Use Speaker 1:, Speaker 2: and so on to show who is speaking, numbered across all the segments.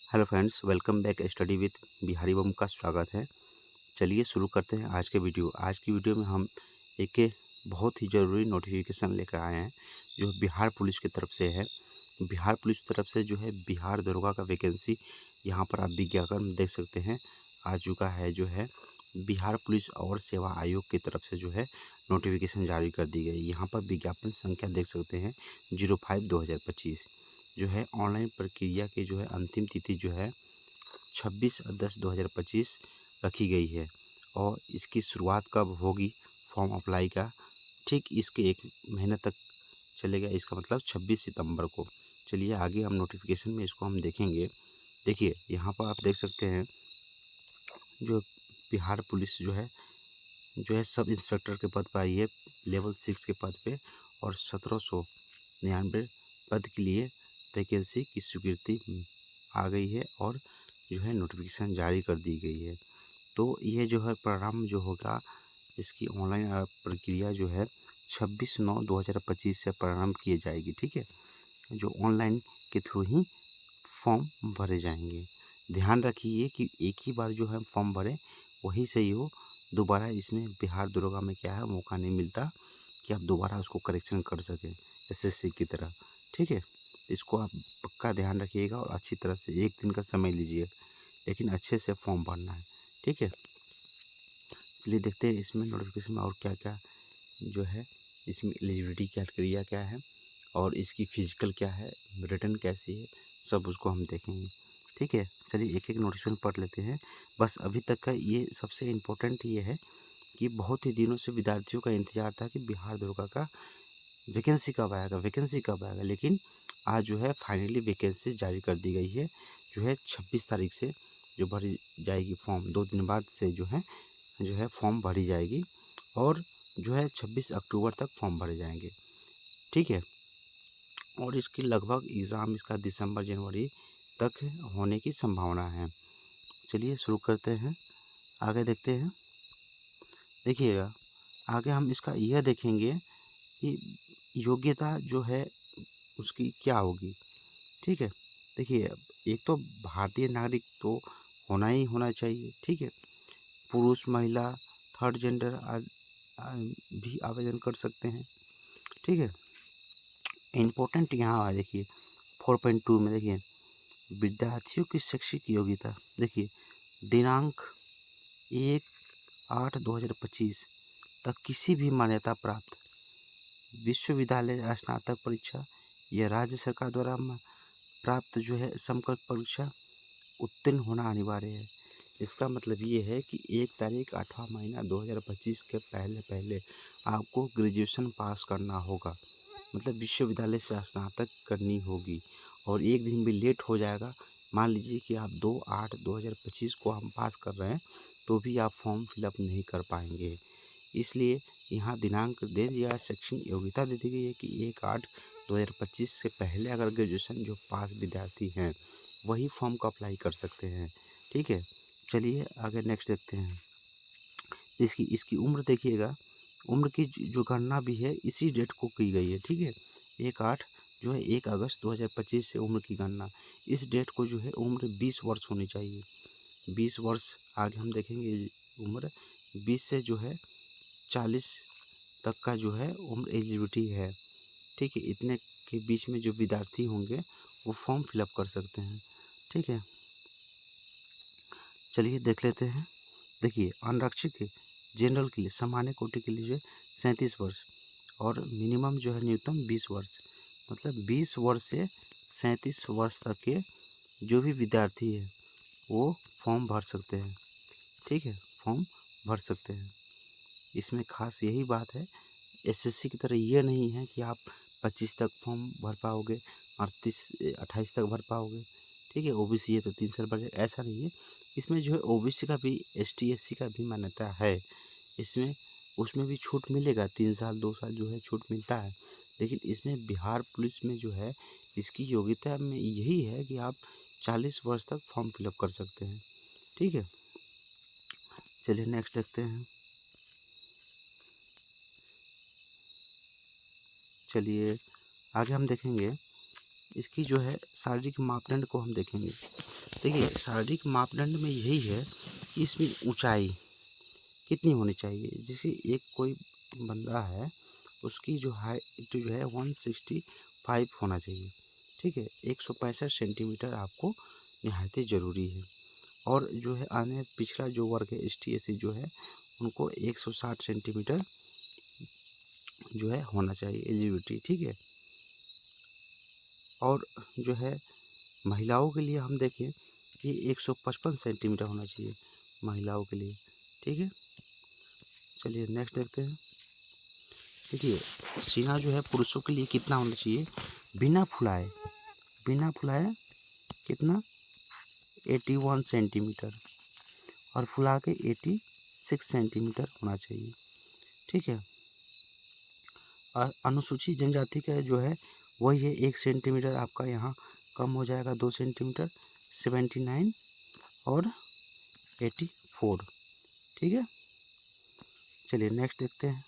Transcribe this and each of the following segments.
Speaker 1: Hello friends, welcome back study with Bihari Bam का स्वागत है। चलिए शुरू करते हैं आज के वीडियो। आज की वीडियो में हम एक बहुत ही ज़रूरी नोटिफिकेशन लेकर आए हैं जो बिहार पुलिस की तरफ से है। बिहार पुलिस की तरफ से जो है बिहार दरोगा का वैकेंसी यहाँ पर आप विज्ञापन देख सकते हैं आ चुका है। जो है बिहार पुलिस और सेवा आयोग की तरफ से जो है नोटिफिकेशन जारी कर दी गई। यहाँ पर विज्ञापन संख्या देख सकते हैं 05/2025। जो है ऑनलाइन प्रक्रिया की जो है अंतिम तिथि जो है 26/10/2025 रखी गई है। और इसकी शुरुआत कब होगी फॉर्म अप्लाई का, ठीक इसके 1 महीने तक चलेगा। इसका मतलब 26 सितंबर को। चलिए आगे हम नोटिफिकेशन में इसको हम देखेंगे। देखिए यहाँ पर आप देख सकते हैं जो बिहार पुलिस जो है सब इंस्पेक्टर के पद पर आई है, लेवल 6 के पद पे। और 1799 पद के लिए वैकेंसी की स्वीकृति आ गई है और जो है नोटिफिकेशन जारी कर दी गई है। तो ये जो है प्रारंभ जो होगा इसकी ऑनलाइन प्रक्रिया जो है 26/9/2025 से प्रारंभ की जाएगी। ठीक है, जो ऑनलाइन के थ्रू ही फॉर्म भरे जाएंगे। ध्यान रखिए कि एक ही बार जो है फॉर्म भरें वही सही हो। दोबारा इसमें बिहार दरोगा में क्या है मौका नहीं मिलता कि आप दोबारा उसको करेक्शन कर सकें एसएससी की तरह। ठीक है, इसको आप पक्का ध्यान रखिएगा और अच्छी तरह से 1 दिन का समय लीजिए, लेकिन अच्छे से फॉर्म भरना है। ठीक है, चलिए देखते हैं इसमें नोटिफिकेशन में और क्या क्या जो है। इसमें एलिजिबिलिटी क्राइटेरिया क्या है और इसकी फिजिकल क्या है, रिटर्न कैसी है, सब उसको हम देखेंगे। ठीक है, चलिए एक एक नोटिफिकेशन पढ़ लेते हैं। बस अभी तक का ये सबसे इम्पोर्टेंट ये है कि बहुत ही दिनों से विद्यार्थियों का इंतजार था कि बिहार दरोगा का वैकेंसी कब आएगा, वैकेंसी कब आएगा। लेकिन आज जो है फाइनली वैकेंसी जारी कर दी गई है। जो है 26 तारीख से जो भरी जाएगी फॉर्म, 2 दिन बाद से जो है फॉर्म भरी जाएगी और जो है 26 अक्टूबर तक फॉर्म भरे जाएंगे। ठीक है, और इसकी लगभग एग्ज़ाम इसका दिसंबर जनवरी तक होने की संभावना है। चलिए शुरू करते हैं, आगे देखते हैं। देखिएगा आगे हम इसका यह देखेंगे कि योग्यता जो है उसकी क्या होगी। ठीक है, देखिए एक तो भारतीय नागरिक तो होना ही होना चाहिए। ठीक है, पुरुष महिला थर्ड जेंडर भी आवेदन कर सकते हैं। ठीक है, इम्पोर्टेंट यहाँ है देखिए 4.2 में देखिए विद्यार्थियों की शैक्षिक योग्यता। देखिए दिनांक 1/8/2025 तक किसी भी मान्यता प्राप्त विश्वविद्यालय स्नातक परीक्षा या राज्य सरकार द्वारा प्राप्त जो है समकक्ष परीक्षा उत्तीर्ण होना अनिवार्य है। इसका मतलब ये है कि 1 तारीख 8वां महीना 2025 के पहले पहले आपको ग्रेजुएशन पास करना होगा, मतलब विश्वविद्यालय से स्नातक करनी होगी। और एक दिन भी लेट हो जाएगा, मान लीजिए कि आप 2/8/2025 को हम पास कर रहे हैं तो भी आप फॉर्म फिलअप नहीं कर पाएंगे। इसलिए यहाँ दिनांक दे दिया है, शैक्षणिक योग्यता दे दी गई है कि 1/8/2025 से पहले अगर ग्रेजुएशन जो पास विद्यार्थी हैं वही फॉर्म को अप्लाई कर सकते हैं। ठीक है, चलिए आगे नेक्स्ट देखते हैं। इसकी इसकी उम्र देखिएगा, उम्र की जो गणना भी है इसी डेट को की गई है। ठीक है, 1 अगस्त 2025 से उम्र की गणना, इस डेट को जो है उम्र 20 वर्ष होनी चाहिए। 20 वर्ष आगे हम देखेंगे उम्र 20 से जो है 40 तक का जो है उम्र एलिजिबिलिटी है। ठीक है, इतने के बीच में जो विद्यार्थी होंगे वो फॉर्म फिलअप कर सकते हैं। ठीक है, चलिए देख लेते हैं। देखिए अनारक्षित जनरल के लिए सामान्य कोटि के लिए जो है 37 वर्ष और मिनिमम जो है न्यूनतम 20 वर्ष, मतलब 20 वर्ष से 37 वर्ष तक के जो भी विद्यार्थी है वो फॉर्म भर सकते हैं। ठीक है, फॉर्म भर सकते हैं। इसमें खास यही बात है, एसएससी की तरह ये नहीं है कि आप 25 तक फॉर्म भर पाओगे, 28 तक भर पाओगे। ठीक है, ओबीसी है तो 3 साल बढ़ जाएगा, ऐसा नहीं है। इसमें जो है ओबीसी का भी एसटी एससी का भी मान्यता है। इसमें उसमें भी छूट मिलेगा, 3 साल 2 साल जो है छूट मिलता है। लेकिन इसमें बिहार पुलिस में जो है इसकी योग्यता में यही है कि आप 40 वर्ष तक फॉर्म फिलअप कर सकते हैं। ठीक है, चलिए नेक्स्ट देखते हैं। चलिए आगे हम देखेंगे इसकी जो है शारीरिक मापदंड को हम देखेंगे। देखिए शारीरिक मापदंड में यही है कि इसमें ऊंचाई कितनी होनी चाहिए। जैसे एक कोई बंदा है, उसकी जो हाइट जो है 165 होना चाहिए, ठीक है। 165 सेंटीमीटर आपको निहायत ज़रूरी है। और जो है आने पिछला जो वर्ग है ST/SC जो है, उनको 160 सेंटीमीटर जो है होना चाहिए एलिजिबिलिटी, ठीक है। और जो है महिलाओं के लिए हम देखें कि 155 सेंटीमीटर होना चाहिए महिलाओं के लिए, ठीक है। चलिए नेक्स्ट देखते हैं। देखिए सीना जो है पुरुषों के लिए कितना होना चाहिए बिना फुलाए, बिना फुलाए कितना 81 सेंटीमीटर, और फुला के 86 सेंटीमीटर होना चाहिए, ठीक है। अनुसूचित जनजाति का जो है वही है 1 सेंटीमीटर आपका यहाँ कम हो जाएगा, 2 सेंटीमीटर 79 और 84, ठीक है। चलिए नेक्स्ट देखते हैं।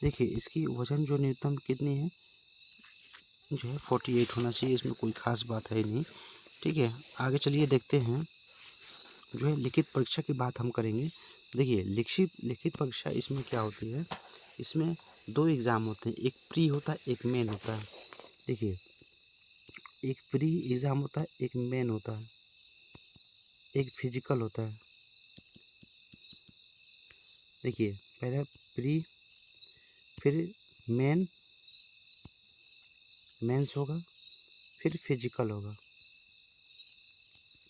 Speaker 1: देखिए इसकी वज़न जो न्यूनतम कितनी है जो है 48 होना चाहिए, इसमें कोई ख़ास बात है नहीं, ठीक है। आगे चलिए देखते हैं। जो है लिखित परीक्षा की बात हम करेंगे। देखिए लिखित परीक्षा इसमें क्या होती है, इसमें 2 एग्ज़ाम होते हैं, एक प्री होता है, एक मेन होता है। देखिए एक प्री एग्ज़ाम होता है, एक मेन होता है, एक फिजिकल होता है। देखिए पहले प्री, फिर मेन, मेंस होगा, फिर फिजिकल होगा,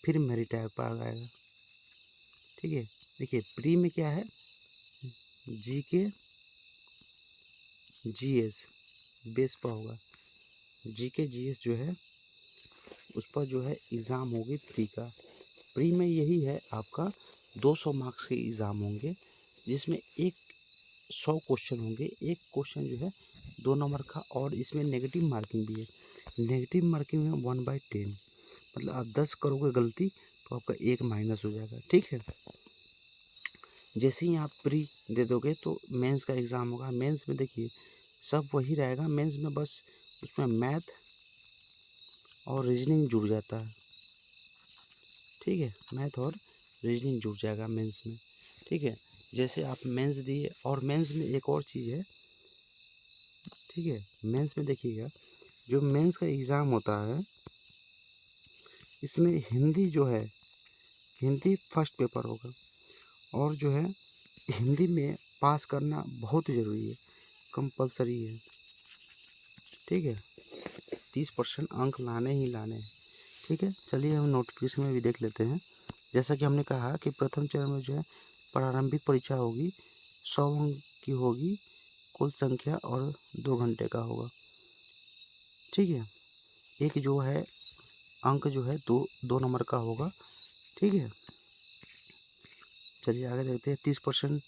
Speaker 1: फिर मेरिटाइप आ जाएगा, ठीक है। देखिए प्री में क्या है, जीके जीएस बेस पर होगा, जीके जीएस जो है उस पर जो है एग्ज़ाम होगी प्री का। प्री में यही है आपका 200 मार्क्स के एग्ज़ाम होंगे, जिसमें 100 क्वेश्चन होंगे, एक क्वेश्चन जो है 2 नंबर का, और इसमें नेगेटिव मार्किंग भी है। नेगेटिव मार्किंग में 1/10, मतलब आप 10 करोगे गलती तो आपका 1 माइनस हो जाएगा, ठीक है। जैसे ही आप प्री दे दोगे तो मेंस का एग्ज़ाम होगा। मेंस में देखिए सब वही रहेगा, मेंस में बस उसमें मैथ और रीजनिंग जुड़ जाता है, ठीक है। मैथ और रीजनिंग जुड़ जाएगा मेंस में, ठीक है। जैसे आप मेंस दिए, और मेंस में एक और चीज़ है, ठीक है। मेंस में देखिएगा जो मेंस का एग्ज़ाम होता है, इसमें हिंदी जो है, हिंदी फर्स्ट पेपर होगा, और जो है हिंदी में पास करना बहुत ज़रूरी है, कंपलसरी है, ठीक है। 30% अंक लाने ही लाने हैं, ठीक है। चलिए हम नोटिफिकेशन में भी देख लेते हैं। जैसा कि हमने कहा कि प्रथम चरण में जो है प्रारंभिक परीक्षा होगी, 100 अंक की होगी, कुल संख्या और 2 घंटे का होगा, ठीक है। एक जो है अंक जो है दो नंबर का होगा, ठीक है। चलिए आगे देखते हैं। 30%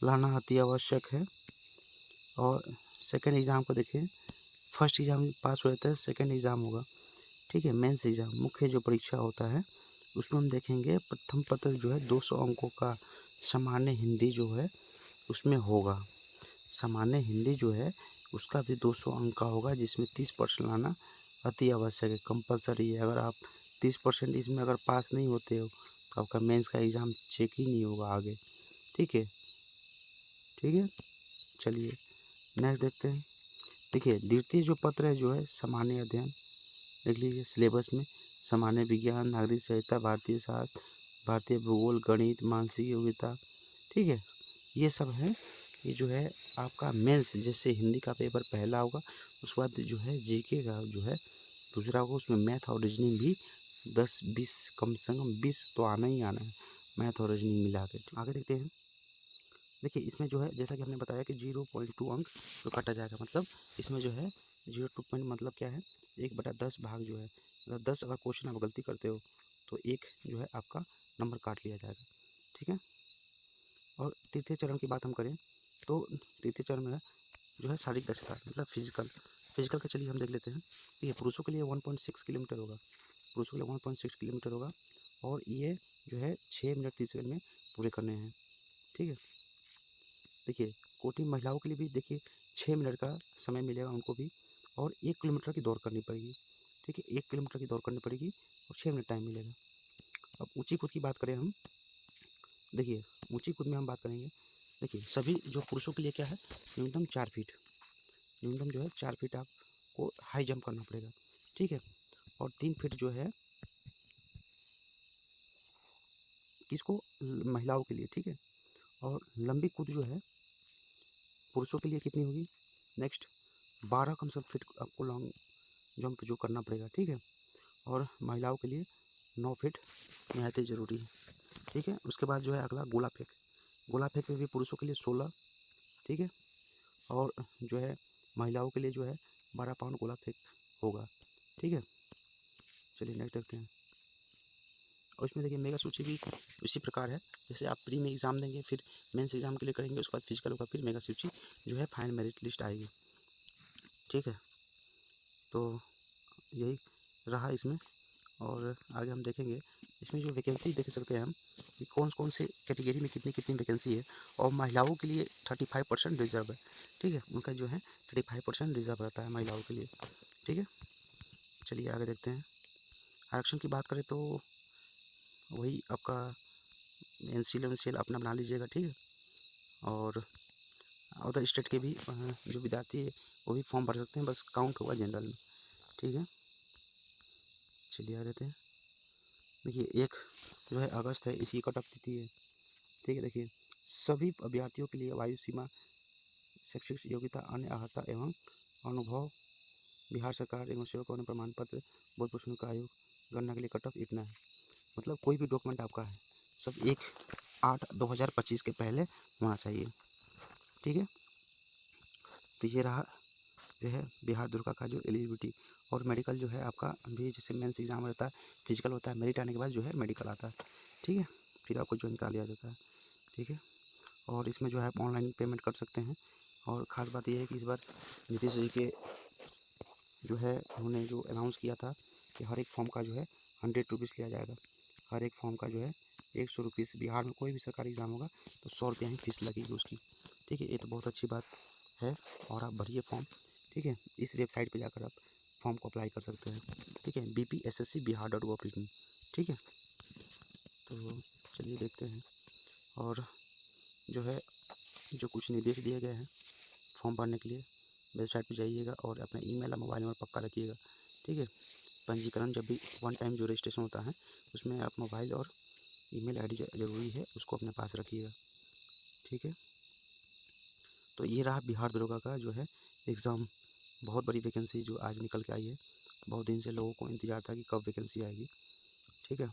Speaker 1: लाना अति आवश्यक है। और सेकंड एग्ज़ाम को देखिए, फर्स्ट एग्ज़ाम पास हो जाता है, सेकंड एग्ज़ाम होगा, ठीक है। मेंस एग्ज़ाम मुख्य जो परीक्षा होता है उसमें हम देखेंगे प्रथम पत्र जो है 200 अंकों का सामान्य हिंदी जो है उसमें होगा। सामान्य हिंदी जो है उसका भी 200 अंक का होगा, जिसमें 30% लाना अति आवश्यक है, कंपलसरी है। अगर आप 30% इसमें अगर पास नहीं होते हो तो आपका मेंस का एग्ज़ाम चेक ही नहीं होगा आगे, ठीक है, ठीक है। चलिए नेक्स्ट देखते हैं। देखिए द्वितीय जो पत्र है जो है सामान्य अध्ययन, देख लीजिए सिलेबस में सामान्य विज्ञान, नागरिक संहिता, भारतीय शास्त्र, भारतीय भूगोल, गणित, मानसिक योग्यता, ठीक है। ये सब है। ये जो है आपका मेंस, जैसे हिंदी का पेपर पहला होगा, उसके बाद जो है जीके का जो है दूसरा होगा, उसमें मैथ और रीजनिंग भी 10-20 कम से कम 20 तो आना ही आना है, मैथ और रीजनिंग मिला के। आगे देखते हैं। देखिए इसमें जो है जैसा कि हमने बताया कि 0.2 अंक तो काटा जाएगा, मतलब इसमें जो है 0.2 पॉइंट मतलब क्या है, 1/10 भाग जो है, मतलब 10 अगर क्वेश्चन आप गलती करते हो तो एक जो है आपका नंबर काट लिया जाएगा, ठीक है। और तृतीय चरण की बात हम करें तो तृतीय चरण में जो है शारीरिक दक्षता मतलब फिजिकल, फिजिकल का चलिए हम देख लेते हैं। ये पुरुषों के लिए 1.6 किलोमीटर होगा, पुरुषों के लिए 1.6 किलोमीटर होगा, और ये जो है 6 मिनट 30 सेकंड में पूरे करने हैं, ठीक है। देखिए कोटि महिलाओं के लिए भी देखिए 6 मिनट का समय मिलेगा उनको भी, और 1 किलोमीटर की दौड़ करनी पड़ेगी, ठीक है, 1 किलोमीटर की दौड़ करनी पड़ेगी और 6 मिनट टाइम मिलेगा। अब ऊँची कूद की बात करें हम, देखिए ऊँची कूद में हम बात करेंगे, देखिए सभी जो पुरुषों के लिए क्या है, न्यूनतम 4 फीट, न्यूनतम जो है 4 फीट आपको हाई जंप करना पड़ेगा, ठीक है। और 3 फीट जो है किसको, महिलाओं के लिए, ठीक है। और लंबी कूद जो है पुरुषों के लिए कितनी होगी, नेक्स्ट 12 कम से कम फीट आपको लॉन्ग जंप जो करना पड़ेगा, ठीक है। और महिलाओं के लिए 9 फीट निहायत ही ज़रूरी है, ठीक है। उसके बाद जो है अगला गोला फेंक, गोला फेंक में भी पुरुषों के लिए 16, ठीक है। और जो है महिलाओं के लिए जो है 12 पाउंड गोला फेंक होगा, ठीक है। चलिए नेक्स्ट देखते हैं। और इसमें देखिए मेगा सूची भी इसी प्रकार है, जैसे आप प्री में एग्ज़ाम देंगे, फिर मेंस एग्ज़ाम के लिए करेंगे, उसके बाद फिजिकल होगा, फिर मेगा सूची जो है फाइनल मेरिट लिस्ट आएगी, ठीक है। तो यही रहा इसमें, और आगे हम देखेंगे इसमें जो वैकेंसी देख सकते हैं हम कि कौन कौन से कैटेगरी में कितनी कितनी वैकेंसी है। और महिलाओं के लिए 35% रिजर्व है, ठीक है, उनका जो है 35% रिजर्व रहता है महिलाओं के लिए, ठीक है। चलिए आगे देखते हैं। आरक्षण की बात करें तो वही आपका एनसीएल अपना बना लीजिएगा, ठीक है। और अदर स्टेट के भी जो विद्यार्थी है वो भी फॉर्म भर सकते हैं, बस काउंट होगा जनरल में, ठीक है। चलिए आ जाते हैं। देखिए 1 जो है अगस्त है, इसकी कट ऑफ तिथि है, ठीक है। देखिए सभी अभ्यर्थियों के लिए वायु सीमा, शैक्षिक योग्यता, अन्य अर्हता एवं अनुभव, बिहार सरकार एवं सेवकों ने प्रमाण पत्र, बोर्ड प्रश्नों का आयोग गणना के लिए कट ऑफ इतना है। मतलब कोई भी डॉक्यूमेंट आपका है सब 1/8/2025 के पहले होना चाहिए, ठीक है। तो ये रहा जो है बिहार दुर्गा का जो एलिजिबिलिटी। और मेडिकल जो है आपका भी, जैसे मेंस एग्ज़ाम रहता है, फिजिकल होता है, मेरिट आने के बाद जो है मेडिकल आता है, ठीक है। फिर आपको ज्वाइन करा लिया जाता है, ठीक है। और इसमें जो है आप ऑनलाइन पेमेंट कर सकते हैं। और ख़ास बात यह है कि इस बार नीतीश जी के जो है उन्होंने जो अनाउंस किया था कि हर एक फॉर्म का जो है 100 रुपीज़ लिया जाएगा, हर एक फॉर्म का जो है 100 रुपीज़। बिहार में कोई भी सरकारी एग्ज़ाम होगा तो 100 रुपया ही फीस लगेगी उसकी, ठीक है। ये तो बहुत अच्छी बात है। और आप भरिए फॉर्म, ठीक है। इस वेबसाइट पे जाकर आप फॉर्म को अप्लाई कर सकते हैं, ठीक है, bpsscbihar.gov.in, ठीक है। तो चलिए देखते हैं। और जो है जो कुछ निर्देश दिए गए हैं फॉर्म भरने के लिए, वेबसाइट पे जाइएगा और अपना ईमेल और मोबाइल नंबर पक्का रखिएगा, ठीक है। पंजीकरण जब भी वन टाइम जो रजिस्ट्रेशन होता है उसमें आप मोबाइल और ईमेल आईडी ज़रूरी है, उसको अपने पास रखिएगा, ठीक है। तो ये रहा बिहार दरोगा का जो है एग्ज़ाम। बहुत बड़ी वैकेंसी जो आज निकल के आई है, बहुत दिन से लोगों को इंतज़ार था कि कब वैकेंसी आएगी, ठीक है।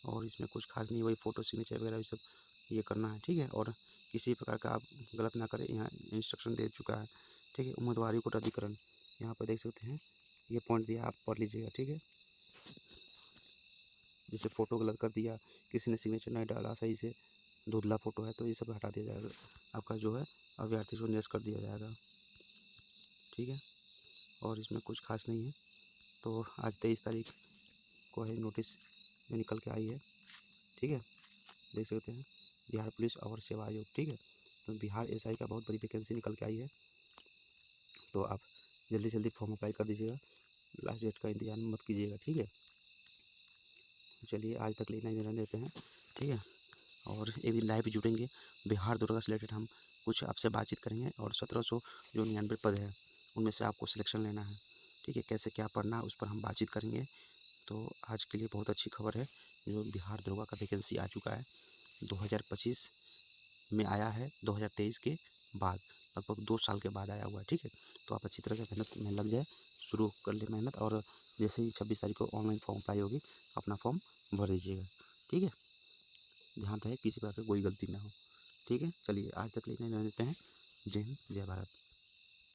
Speaker 1: और इसमें कुछ खास नहीं, वही फ़ोटो सिग्नेचर वगैरह ये सब ये करना है, ठीक है। और किसी प्रकार का आप गलत ना करें, यहाँ इंस्ट्रक्शन दे चुका है, ठीक है। उम्मीदवारी को रद्दीकरण यहाँ पर देख सकते हैं, ये पॉइंट दिया, आप पढ़ लीजिएगा, ठीक है। जैसे फ़ोटो गलत कर दिया, किसी ने सिग्नेचर नहीं डाला सही से, धुंधला फ़ोटो है तो ये सब हटा दिया जाएगा, आपका जो है अभ्यर्थी को निरस्त कर दिया जाएगा, ठीक है। और इसमें कुछ खास नहीं है। तो आज 23 तारीख को है नोटिस जो निकल के आई है, ठीक है, देख सकते हैं। बिहार पुलिस और सेवा आयोग, ठीक है। तो बिहार एसआई का बहुत बड़ी वैकेंसी निकल के आई है, तो आप जल्दी से जल्दी फॉर्म अप्लाई कर दीजिएगा, लास्ट डेट का इंतजार मत कीजिएगा, ठीक है। चलिए आज तक इतना ही रहने देते हैं, ठीक है। और एक दिन लाइव जुड़ेंगे, बिहार दुर्गा से रिलेटेड हम कुछ आपसे बातचीत करेंगे। और 1700 जो 99 पद है उनमें से आपको सिलेक्शन लेना है, ठीक है, कैसे क्या पढ़ना है उस पर हम बातचीत करेंगे। तो आज के लिए बहुत अच्छी खबर है, जो बिहार दरोगा का वैकेंसी आ चुका है, 2025 में आया है, 2023 के बाद, लगभग 2 साल के बाद आया हुआ है, ठीक है। तो आप अच्छी तरह से मेहनत में लग जाए, शुरू कर ले मेहनत, और जैसे ही 26 तारीख को ऑनलाइन फॉर्म अप्लाई होगी अपना फॉर्म भर दीजिएगा, ठीक है। ध्यान रहे किसी प्रकार की कोई गलती ना हो, ठीक है। चलिए आज तक लेने देते हैं। जय हिंद, जय भारत।